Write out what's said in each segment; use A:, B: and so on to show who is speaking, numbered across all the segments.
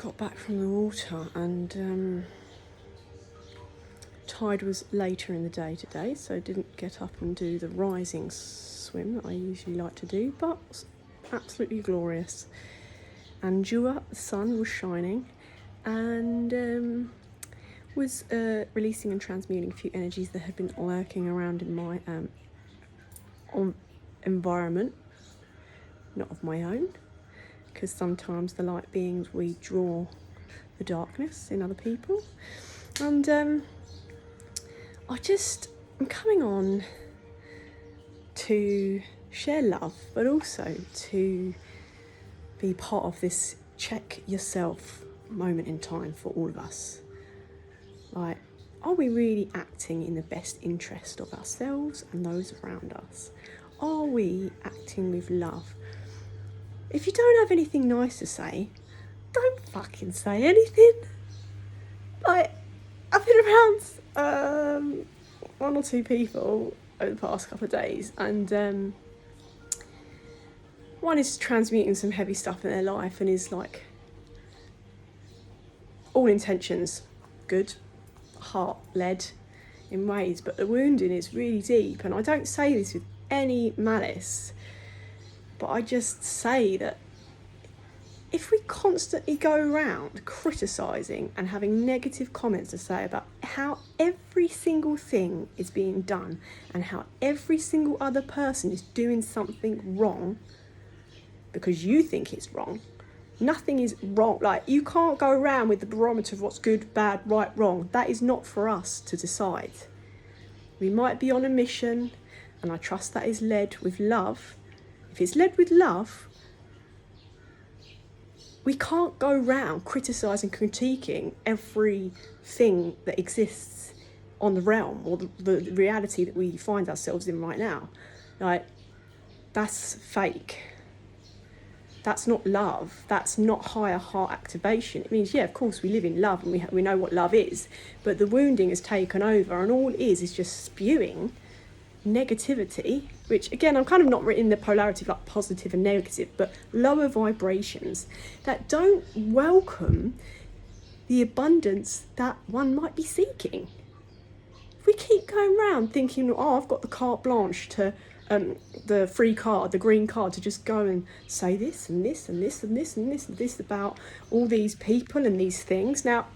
A: got back from the water, and tide was later in the day today, so I didn't get up and do the rising swim that I usually like to do, but absolutely glorious. And Jua, the sun, was shining, and was releasing and transmuting a few energies that had been lurking around in my environment, not of my own, because sometimes the light beings, we draw the darkness in other people. And I'm coming on to share love, but also to be part of this check yourself moment in time for all of us. Like, are we really acting in the best interest of ourselves and those around us? Are we acting with love? If you don't have anything nice to say, don't fucking say anything. Like, I've been around one or two people over the past couple of days, and one is transmuting some heavy stuff in their life and is like, all intentions good, heart-led in ways, but the wounding is really deep. And I don't say this with any malice, but I just say that if we constantly go around criticising and having negative comments to say about how every single thing is being done and how every single other person is doing something wrong because you think it's wrong, nothing is wrong. Like, you can't go around with the barometer of what's good, bad, right, wrong. That is not for us to decide. We might be on a mission, and I trust that is led with love. If it's led with love, we can't go around criticising, critiquing everything that exists on the realm or the reality that we find ourselves in right now. Like, that's fake. That's not love. That's not higher heart activation. It means, yeah, of course, we live in love and we know what love is, but the wounding has taken over, and all it is just spewing negativity, which, again, I'm kind of not in the polarity of like positive and negative, but lower vibrations that don't welcome the abundance that one might be seeking. If we keep going around thinking, oh, I've got the carte blanche to the free card, the green card, to just go and say this and this and this and this and this and this about all these people and these things. Now,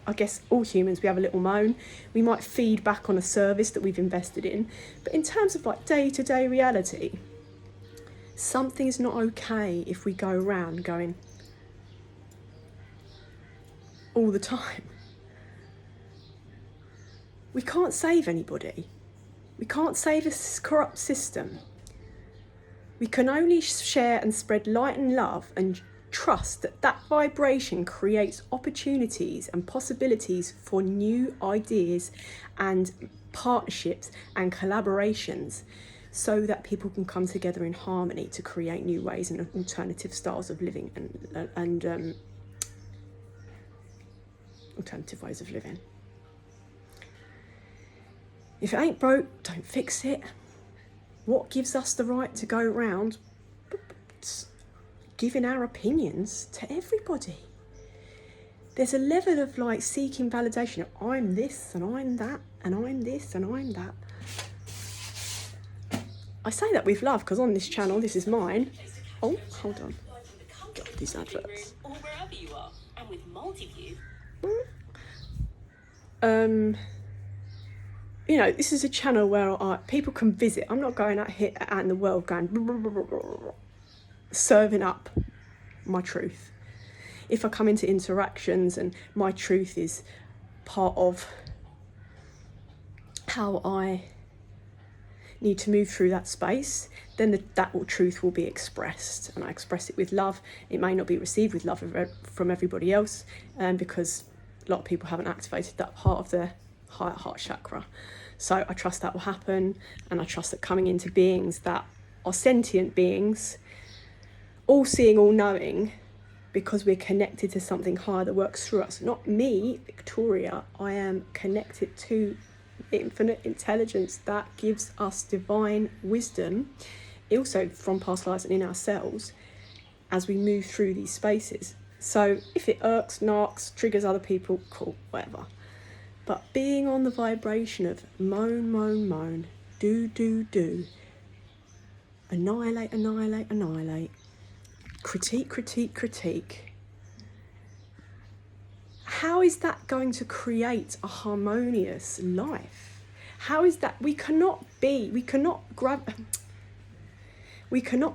A: I guess all humans, we have a little moan. We might feed back on a service that we've invested in. But in terms of like day-to-day reality, something's not okay if we go around going all the time. We can't save anybody. We can't save a corrupt system. We can only share and spread light and love and trust that that vibration creates opportunities and possibilities for new ideas and partnerships and collaborations, so that people can come together in harmony to create new ways and alternative styles of living and alternative ways of living. If it ain't broke, don't fix it. What gives us the right to go around giving our opinions to everybody? There's a level of like seeking validation of I'm this and I'm that and I'm this and I'm that. I say that with love because on this channel, this is mine. Oh, hold on. Get off these adverts.
B: Or wherever you are, and with multi-view.
A: You know, this is a channel where people can visit. I'm not going out in the world going serving up my truth. If I come into interactions and my truth is part of how I need to move through that space, then truth will be expressed, and I express it with love. It may not be received with love from everybody else, because a lot of people haven't activated that part of their higher heart chakra. So I trust that will happen, and I trust that coming into beings that are sentient beings, all seeing, all knowing, because we're connected to something higher that works through us. Not me, Victoria, I am connected to infinite intelligence that gives us divine wisdom, also from past lives and in ourselves, as we move through these spaces. So if it irks, narks, triggers other people, cool, whatever. But being on the vibration of moan, moan, moan, do, do, do, annihilate, annihilate, annihilate, critique, critique, critique, how is that going to create a harmonious life? How is that? We cannot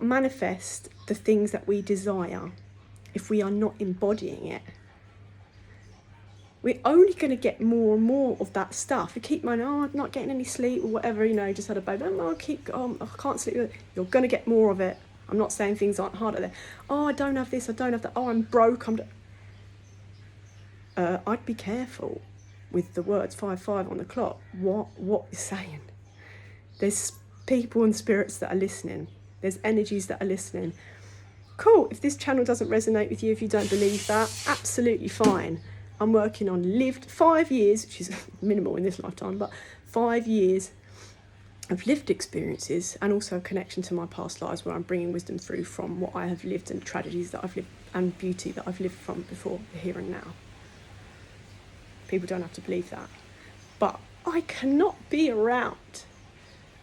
A: manifest the things that we desire if we are not embodying it. We're only going to get more and more of that stuff. We keep moaning, I'm not getting any sleep or whatever, just had a baby, I can't sleep. You're going to get more of it. I'm not saying things aren't harder there. Oh, I don't have this, I don't have that. Oh, I'm broke. I'd be careful with the words 5-5 on the clock. What you're saying? There's people and spirits that are listening. There's energies that are listening. Cool, if this channel doesn't resonate with you, if you don't believe that, absolutely fine. I'm working on lived 5 years, which is minimal in this lifetime, but 5 years of lived experiences, and also a connection to my past lives where I'm bringing wisdom through from what I have lived and tragedies that I've lived and beauty that I've lived from before, the here and now. People don't have to believe that. But I cannot be around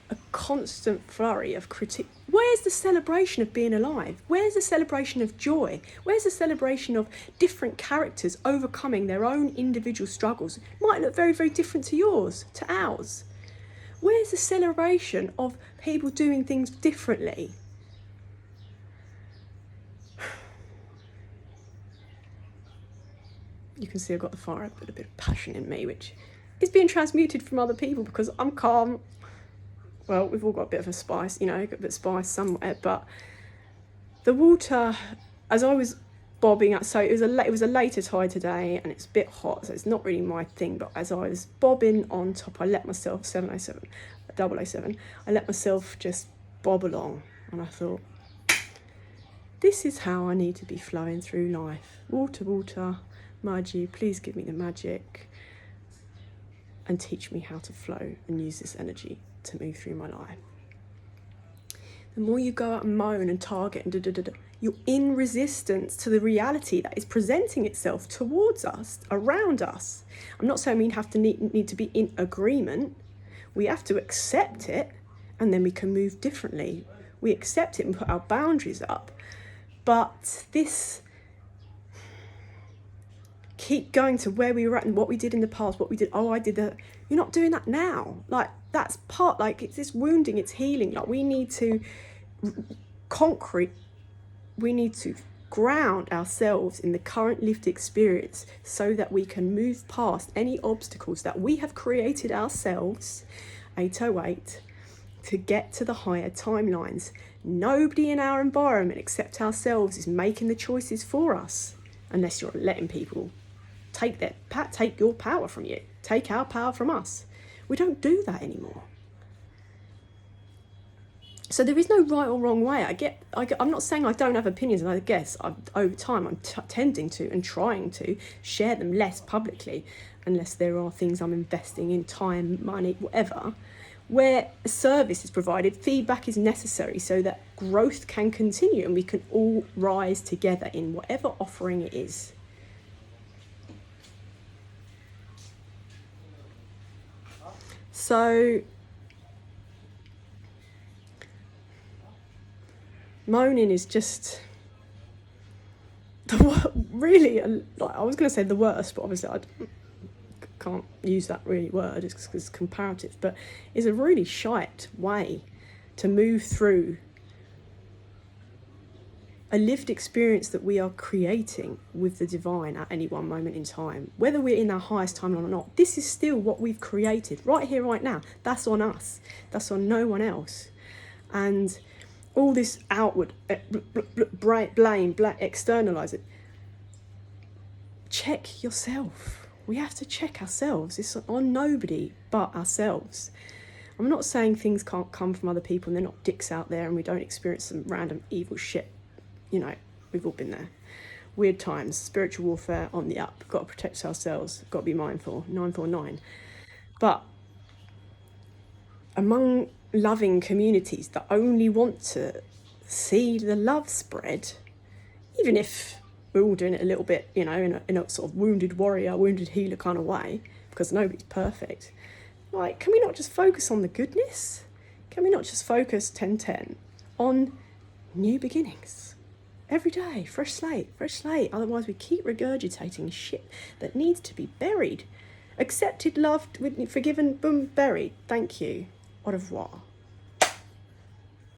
A: a constant flurry of critique. Where's the celebration of being alive? Where's the celebration of joy? Where's the celebration of different characters overcoming their own individual struggles? It might look very, very different to yours, to ours. Where's the celebration of people doing things differently? You can see I've got the fire, I've got a bit of passion in me, which is being transmuted from other people because I'm calm. Well, we've all got a bit of a spice, got a bit of spice somewhere, but the water, as I was bobbing up, so it was a later tide today and it's a bit hot, so it's not really my thing, but as I was bobbing on top, I let myself, 007, I let myself just bob along, and I thought, this is how I need to be flowing through life. Water, water, Margie, please give me the magic and teach me how to flow and use this energy to move through my life. The more you go out and moan and target and you're in resistance to the reality that is presenting itself towards us, around us. I'm not saying we have to need to be in agreement. We have to accept it, and then we can move differently. We accept it and put our boundaries up. But this keep going to where we were at and what we did in the past, what we did, I did that. You're not doing that now. Like, that's part, like, it's this wounding, it's healing. Like, we need to we need to ground ourselves in the current lived experience so that we can move past any obstacles that we have created ourselves, 808, to get to the higher timelines. Nobody in our environment except ourselves is making the choices for us, unless you're letting people take your power from you, take our power from us. We don't do that anymore. So there is no right or wrong way. I'm not saying I don't have opinions, and I guess over time I'm tending to and trying to share them less publicly, unless there are things I'm investing in, time, money, whatever. Where a service is provided, feedback is necessary so that growth can continue and we can all rise together in whatever offering it is. So, moaning is just really, like, I was going to say the worst, but obviously I can't use that really word, it's comparative, but it's a really shite way to move through a lived experience that we are creating with the divine at any one moment in time. Whether we're in our highest timeline or not, this is still what we've created right here, right now. That's on us. That's on no one else. And all this outward blame, externalize it. Check yourself. We have to check ourselves. It's on nobody but ourselves. I'm not saying things can't come from other people and they're not dicks out there and we don't experience some random evil shit. We've all been there. Weird times, spiritual warfare on the up. Got to protect ourselves. Got to be mindful. 949. But among loving communities that only want to see the love spread, even if we're all doing it a little bit, you know, in a sort of wounded warrior, wounded healer kind of way, because nobody's perfect. Like, can we not just focus on the goodness? Can we not just focus 10-10 on new beginnings? Every day, fresh slate, fresh slate. Otherwise we keep regurgitating shit that needs to be buried. Accepted, loved, forgiven, boom, buried. Thank you. Au revoir.